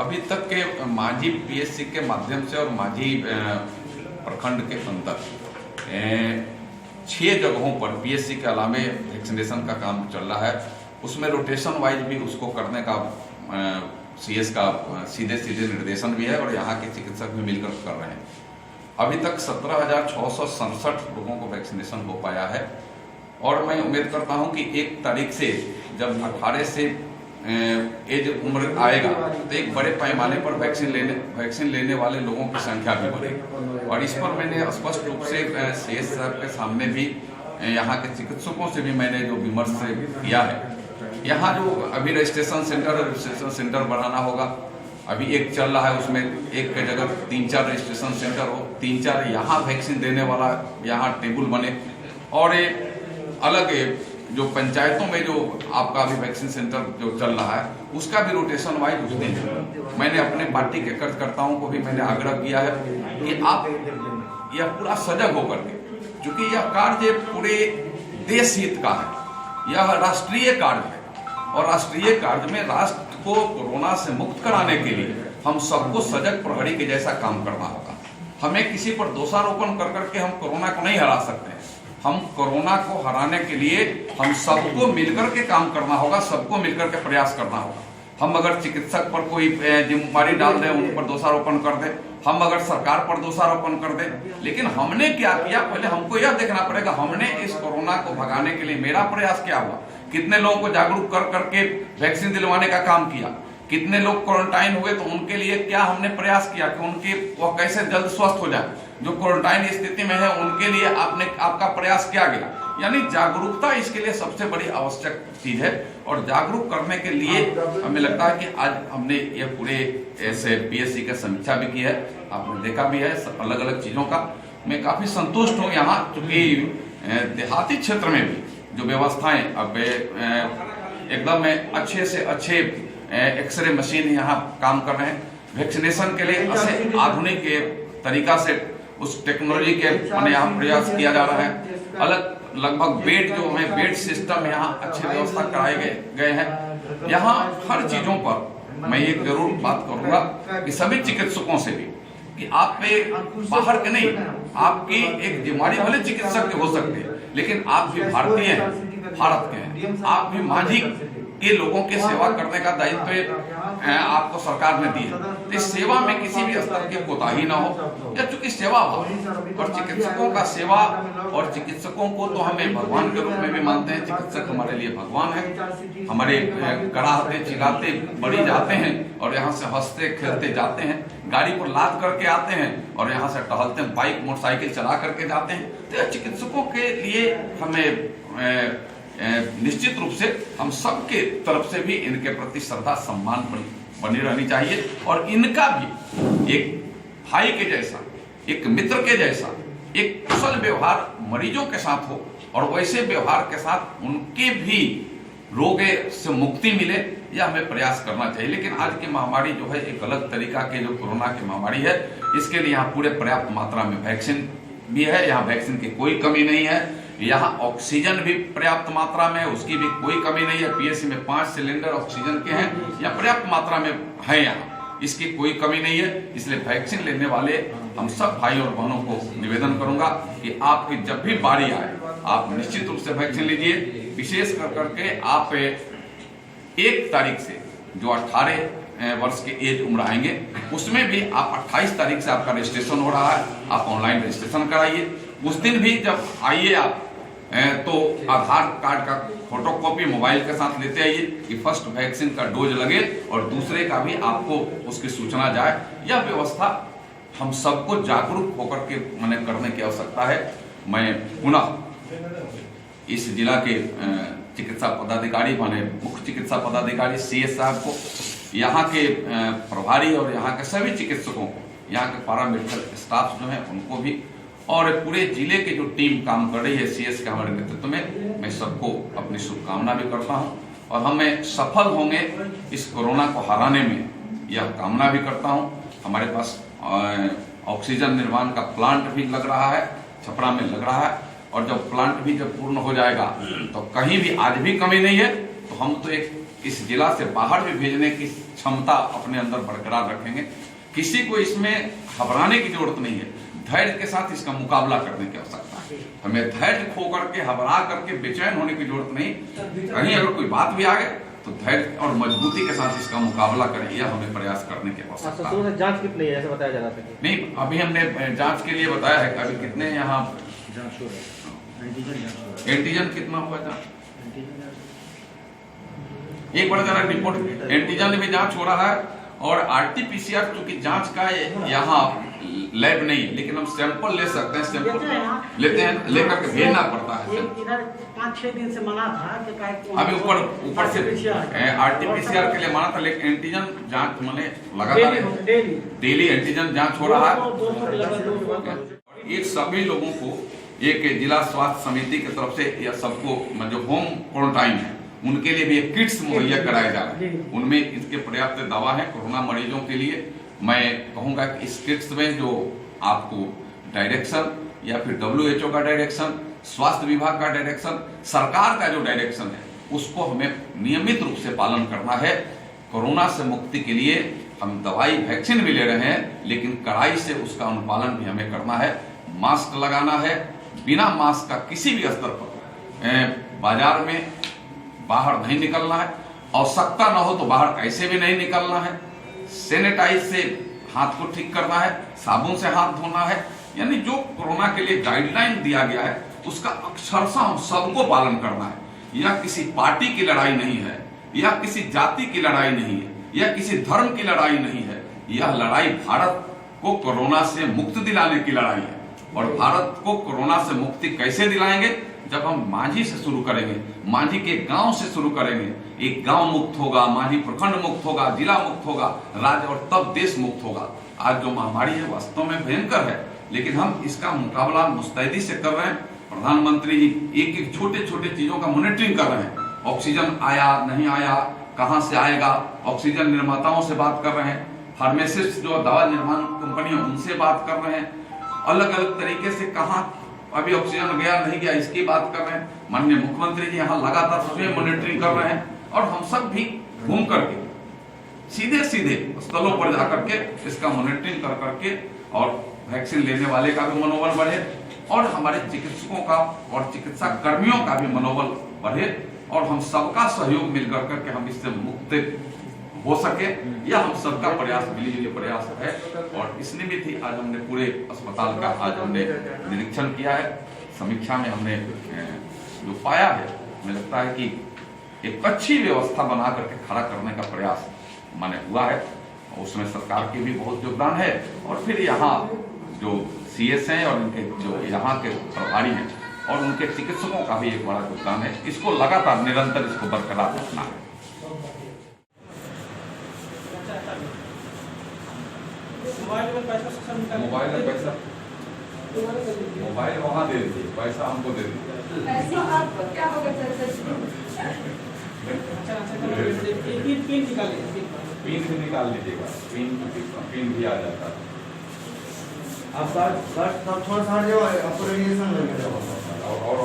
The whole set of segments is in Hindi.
अभी तक के माझी पीएससी के माध्यम से और माझी प्रखंड के अंदर 6 जगहों पर पीएससी के अलावे वैक्सीनेशन का काम चल रहा है। उसमें रोटेशन वाइज भी उसको करने का सीएस का सीधे निर्देशन भी है और यहाँ के चिकित्सक भी मिलकर कर रहे हैं। अभी तक 17,667 लोगों को वैक्सीनेशन हो पाया है और मैं उम्मीद करता हूं कि 1 तारीख से जब 18 से एज उम्र आएगा तो एक बड़े पैमाने पर वैक्सीन लेने वाले लोगों की संख्या भी बढ़ेगी। और इस पर मैंने स्पष्ट रूप से सीएस साहब के सामने भी यहाँ के चिकित्सकों से भी मैंने जो विमर्श किया है। यहाँ जो अभी रजिस्ट्रेशन सेंटर बढ़ाना होगा। अभी एक चल रहा है, उसमें एक के जगह 3-4 रजिस्ट्रेशन सेंटर हो, 3-4 यहाँ वैक्सीन देने वाला यहाँ टेबल बने और अलग जो पंचायतों में जो आपका अभी वैक्सीन सेंटर जो चल रहा है उसका भी रोटेशन वाइज उस दिन मैंने अपने पार्टी के कार्यकर्ताओं को भी मैंने आग्रह किया है कि आप यह पूरा सजग होकर के, क्योंकि यह कार्य पूरे देश हित का है, यह राष्ट्रीय कार्य है और राष्ट्रीय कार्य में राष्ट्र को कोरोना से मुक्त कराने के लिए हम सबको सजग प्रहरी के जैसा काम करना होगा। हमें किसी पर दोषारोपण कर करके हम कोरोना को नहीं हरा सकते हैं। हम कोरोना को हराने के लिए हम सबको मिलकर के काम करना होगा, सबको मिलकर के प्रयास करना होगा। हम अगर चिकित्सक पर कोई जिम्मेदारी डाल दें, उन पर दोषारोपण कर दें, हम अगर सरकार पर दोषारोपण कर दें, लेकिन हमने क्या किया पहले हमको यह देखना पड़ेगा। हमने इस कोरोना को भगाने के लिए मेरा प्रयास क्या हुआ, कितने लोगों को जागरूक कर करके वैक्सीन दिलवाने का काम किया, कितने लोग क्वारंटाइन हुए तो उनके लिए क्या हमने प्रयास किया कि उनकी वो कैसे जल्द स्वस्थ हो जाए, जो क्वारंटाइन स्थिति में है उनके लिए आपका प्रयास किया गया। यानी जागरूकता इसके लिए सबसे बड़ी आवश्यक चीज है और जागरूक करने के लिए हमें लगता है कि आज हमने ये पूरे ऐसे पीएससी का समीक्षा भी की है, आपने देखा भी है अलग अलग चीजों का। मैं काफी संतुष्ट हूँ यहाँ, क्योंकि देहाती क्षेत्र में भी जो व्यवस्थाएं अब एकदम अच्छे से अच्छे एक्सरे मशीन यहाँ काम कर रहे हैं। वैक्सीनेशन के लिए आधुनिक तरीका से उस टेक्नोलॉजी के यहाँ प्रयास किया जा रहा है। अलग लगभग बेड जो हमें बेड सिस्टम यहाँ अच्छी व्यवस्था कराए गए हैं। यहाँ हर चीजों पर मैं ये जरूर बात करूंगा कि सभी चिकित्सकों से भी कि आप पे बाहर के नहीं, आपकी एक बीमारी भले चिकित्सक के हो सकते हैं, लेकिन आप भी भारतीय हैं, भारत के हैं, आप भी माझी के लोगों की सेवा करने का दायित्व आपको सरकार ने दी है। तो इस सेवा में किसी भी स्तर की कोताही ना हो, या चूंकि सेवा भाव और चिकित्सकों का सेवा और चिकित्सकों को तो हमें भगवान के रूप में भी मानते हैं। चिकित्सक हमारे लिए भगवान है, हमारे कराहते चिल्लाते बड़ी जाते हैं और यहाँ से हंसते खेलते जाते हैं, गाड़ी पर लाद करके आते हैं और यहाँ से टहलते हैं, बाइक मोटरसाइकिल चला करके जाते हैं। तो चिकित्सकों के लिए हमें निश्चित रूप से हम सबके तरफ से भी इनके प्रति श्रद्धा सम्मान बनी रहनी चाहिए और इनका भी एक भाई के जैसा, एक मित्र के जैसा एक कुशल व्यवहार मरीजों के साथ हो और वैसे व्यवहार के साथ उनके भी रोग से मुक्ति मिले, यह हमें प्रयास करना चाहिए। लेकिन आज की महामारी जो है एक अलग तरीका के जो कोरोना की महामारी है, इसके लिए यहाँ पूरे पर्याप्त मात्रा में वैक्सीन भी है, यहाँ वैक्सीन की कोई कमी नहीं है। यहाँ ऑक्सीजन भी पर्याप्त मात्रा में, उसकी भी कोई कमी नहीं है। पीएससी में 5 सिलेंडर ऑक्सीजन के हैं, या पर्याप्त मात्रा में है, यहाँ इसकी कोई कमी नहीं है। इसलिए वैक्सीन लेने वाले हम सब भाई और बहनों को निवेदन करूंगा कि आपकी जब भी बारी आए आप निश्चित रूप से वैक्सीन लीजिए। विशेष कर करके आप 1 तारीख से जो 18 वर्ष के एज उम्र आएंगे, उसमें भी आप 28 तारीख से आपका रजिस्ट्रेशन हो रहा है, आप ऑनलाइन रजिस्ट्रेशन कराइए। उस दिन भी जब आइए आप तो आधार कार्ड का फोटोकॉपी मोबाइल के साथ लेते आइए कि फर्स्ट वैक्सीन का डोज लगे और दूसरे का भी आपको उसकी सूचना जाए। यह व्यवस्था हम सबको जागरूक होकर के करने की आवश्यकता है। मैं पुनः इस जिला के चिकित्सा पदाधिकारी मुख्य चिकित्सा पदाधिकारी सीएस साहब को, यहाँ के प्रभारी और यहाँ के सभी चिकित्सकों को, यहाँ के पैरामेडिकल स्टाफ जो है उनको भी, और पूरे जिले की जो टीम काम कर रही है सीएस के हमारे नेतृत्व में, मैं सबको अपनी शुभकामना भी करता हूं और हमें सफल होंगे इस कोरोना को हराने में, यह कामना भी करता हूं। हमारे पास ऑक्सीजन निर्माण का प्लांट भी लग रहा है, छपरा में लग रहा है, और जब प्लांट भी जब पूर्ण हो जाएगा तो कहीं भी आज भी कमी नहीं है। तो हम तो एक इस जिला से बाहर भी भेजने की क्षमता अपने अंदर बरकरार रखेंगे। किसी को इसमें घबराने की जरूरत नहीं है, धैर्य के साथ इसका मुकाबला करने की आवश्यकता है। हमें धैर्य खो करके, घबरा करके बेचैन होने की जरूरत नहीं। कहीं अगर कोई बात भी आ गए तो धैर्य और मजबूती के साथ इसका मुकाबला करें, यह हमें प्रयास करने की आवश्यकता है। जांच कितनी है ऐसा बताया जा रहा था? नहीं, अभी हमने जांच के लिए बताया है। अभी कितने यहाँ एंटीजन कितना हुआ जांच? एक बार जरा रिपोर्ट, एंटीजन में जांच हो रहा है और आरटीपीसीआर चूंकि जांच का यहाँ लैब नहीं, लेकिन हम सैंपल ले सकते हैं, सैंपल लेते हैं, लेकर के भेजना पड़ता है। इधर 5-6 दिन से मना था कि अभी ऊपर से आरटीपीसीआर के लिए मना था, लेकिन एंटीजन जांच मैंने लगातार डेली एंटीजन जांच हो रहा है। एक सभी लोगों को एक जिला स्वास्थ्य समिति की तरफ से या सबको जो होम क्वारंटाइन है उनके लिए भी एक किट्स मुहैया कराए जा रहे हैं। उनमें इसके पर्याप्त दवा है कोरोना मरीजों के लिए। मैं कहूंगा कि इस किट्स में जो आपको डायरेक्शन या फिर WHO का डायरेक्शन, स्वास्थ्य विभाग का डायरेक्शन, सरकार का जो डायरेक्शन है उसको हमें नियमित रूप से पालन करना है। कोरोना से मुक्ति के लिए हम दवाई वैक्सीन भी ले रहे हैं, लेकिन कड़ाई से उसका अनुपालन भी हमें करना है। मास्क लगाना है, बिना मास्क का किसी भी स्तर पर बाजार में बाहर नहीं निकलना है। आवश्यकता न हो तो बाहर ऐसे भी नहीं निकलना है। सैनिटाइज से हाथ को ठीक करना है, साबुन से हाथ धोना है। यानी जो कोरोना के लिए गाइडलाइन दिया गया है उसका अक्षरशः हम सबको पालन करना है। यह किसी पार्टी की लड़ाई नहीं है, यह किसी जाति की लड़ाई नहीं है, यह किसी धर्म की लड़ाई नहीं है। यह लड़ाई भारत को कोरोना से मुक्त दिलाने की लड़ाई है। और भारत को कोरोना से मुक्ति कैसे दिलाएंगे? जब हम मांझी से शुरू करेंगे, मांझी के गांव से शुरू करेंगे। एक गांव मुक्त होगा, मांझी प्रखंड मुक्त होगा, जिला मुक्त होगा, राज्य और तब देश मुक्त होगा। आज जो महामारी है वास्तव में भयंकर है, लेकिन हम इसका मुकाबला मुस्तैदी से कर रहे हैं। प्रधानमंत्री जी एक एक छोटे छोटे चीजों का मॉनिटरिंग कर रहे हैं। ऑक्सीजन आया नहीं आया, कहां से आएगा, ऑक्सीजन निर्माताओं से बात कर रहे हैं, फार्मासिस्ट जो दवा निर्माण कंपनी है उनसे बात कर रहे हैं। अलग अलग तरीके से कहां अभी ऑक्सीजन गया नहीं गया इसकी बात कर रहे हैं। माननीय मुख्यमंत्री जी यहाँ लगातार स्वयं मॉनिटरिंग कर रहे हैं और हम सब भी घूम करके सीधे सीधे स्थलों पर जाकर के इसका मॉनिटरिंग कर करके और वैक्सीन लेने वाले का भी मनोबल बढ़े और हमारे चिकित्सकों का और चिकित्सा कर्मियों का भी मनोबल बढ़े और हम सबका सहयोग मिलकर करके हम इससे मुक्त हो सके। यह हम सबका प्रयास, मिलीजुली प्रयास है। और इस निमित्त ही आज हमने पूरे अस्पताल का आज हमने निरीक्षण किया है। समीक्षा में हमने जो पाया है, मुझे लगता है कि एक अच्छी व्यवस्था बना करके खड़ा करने का प्रयास माने हुआ है। उसमें सरकार की भी बहुत योगदान है और फिर यहाँ जो CS हैं और उनके जो यहाँ के प्रभारी हैं और उनके चिकित्सकों का भी एक बड़ा योगदान है। इसको लगातार निरंतर इसको बरकरार रखना है। मोबाइल वहाँ दे दीजिए, पैसा हमको दे दीजिए। पिन भी निकाल लीजिएगा, पिन भी आ जाता है। आप सब छोड़ छाड़ जाओ, आपको रेडिएशन लगेगा और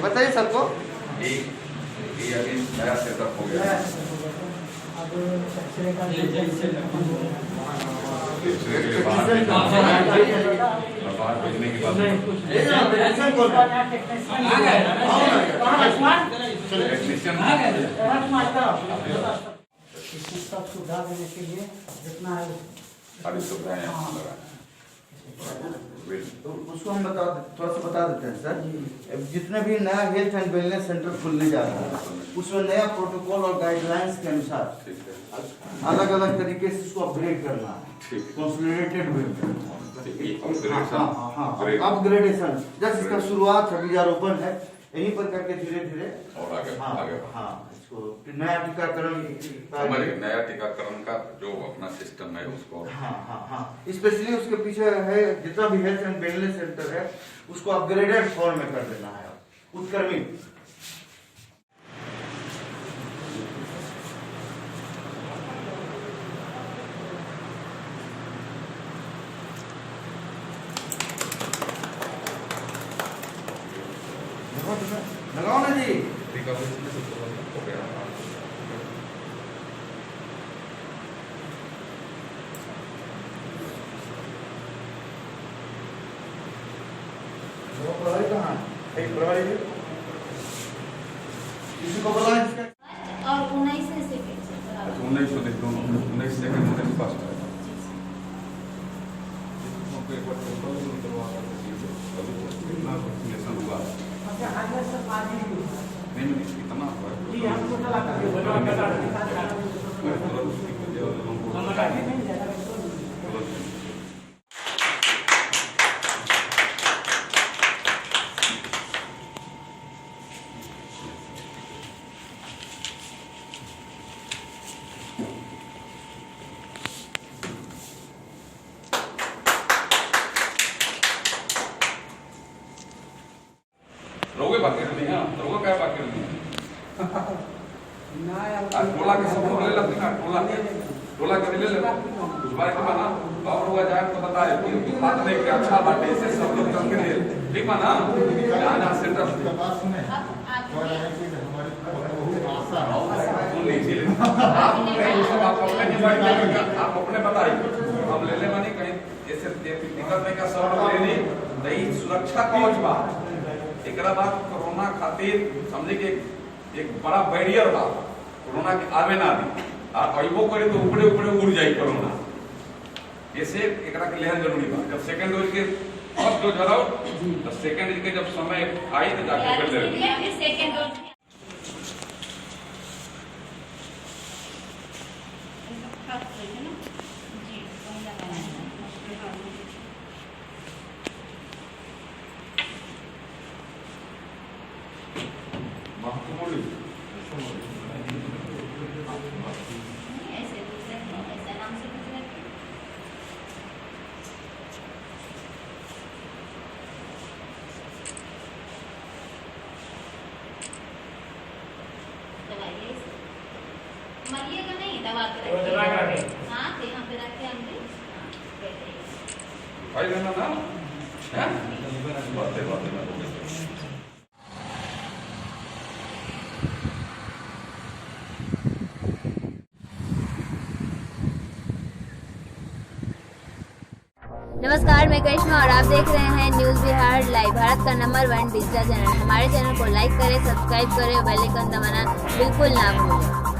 बताइए सबको। नया सेटअप हो गया। अब एक्सरे का बाहर भेजने के बाद टेक्नीशियन इसमें सब सुविधा देने के लिए जितना है सारी सुविधाएं यहाँ लगाएं। तो उसको हम थोड़ा सा बता देते हैं सर। जितने भी नया हेल्थ एंड वेलनेस सेंटर खुलने जा रहा है उसमें नया प्रोटोकॉल और गाइडलाइंस के अनुसार अलग अलग तरीके से उसको अपग्रेड करना है, कंसोलिडेटेड वे में। अपग्रेडेशन जैसे इसका शुरुआत अभी ओपन है, यहीं पर करके धीरे धीरे और आगे इसको नया टीकाकरण नया टीकाकरण का जो अपना सिस्टम है उसको स्पेशली उसके पीछे है जितना भी हेल्थ एंड वेलनेस सेंटर है उसको अपग्रेडेड फॉर्म में कर देना है, उत्क्रमी। लगाओ ना जी। प्रभारी कहाँ है? एक प्रभारी है। किसी को बोला है इसका? और 19 सेकंड से 19 सेकंड 19 फर्स्ट है। नहीं इतना हुआ रोगे बाकी नहीं है, रोगे क्या बाकी नहीं है। टोला के सब ले लेते हैं, टोला के ले लेते उस बारे में ना और हुआ जाए तो बताए कि बात नहीं कि अच्छा बात ऐसे सब लोग करके ले ठीक है ना। जहाँ सेंटर आप अपने बताइए, हम ले ले मानी कहीं ऐसे निकलने का सब ले ली नहीं, सुरक्षा कवच बा एक बात कोरोना खातिर समझे कि एक बड़ा बैरियर बा कोरोना के आवे ना दी और अइबो करे तो ऊपरे ऊपरे उड़ जाई कोरोना। ऐसे एकरा के लेहन जरूरी बा। जब सेकंड डोज के फर्स्ट डोज हराओ तो सेकंड डोज के जब समय आई तो जाके कर ले सेकंड डोज मरिएगा नहीं, दबा के रखिए। हाँ तो यहाँ पे रख के हम भाई लेना ना हैं बातें ना नमस्कार, मैं करिश्मा और आप देख रहे हैं न्यूज़ बिहार लाइव, भारत का नंबर 1 डिजिटल चैनल। हमारे चैनल को लाइक करें, सब्सक्राइब करें, बेल आइकन दबाना बिल्कुल ना भूलें।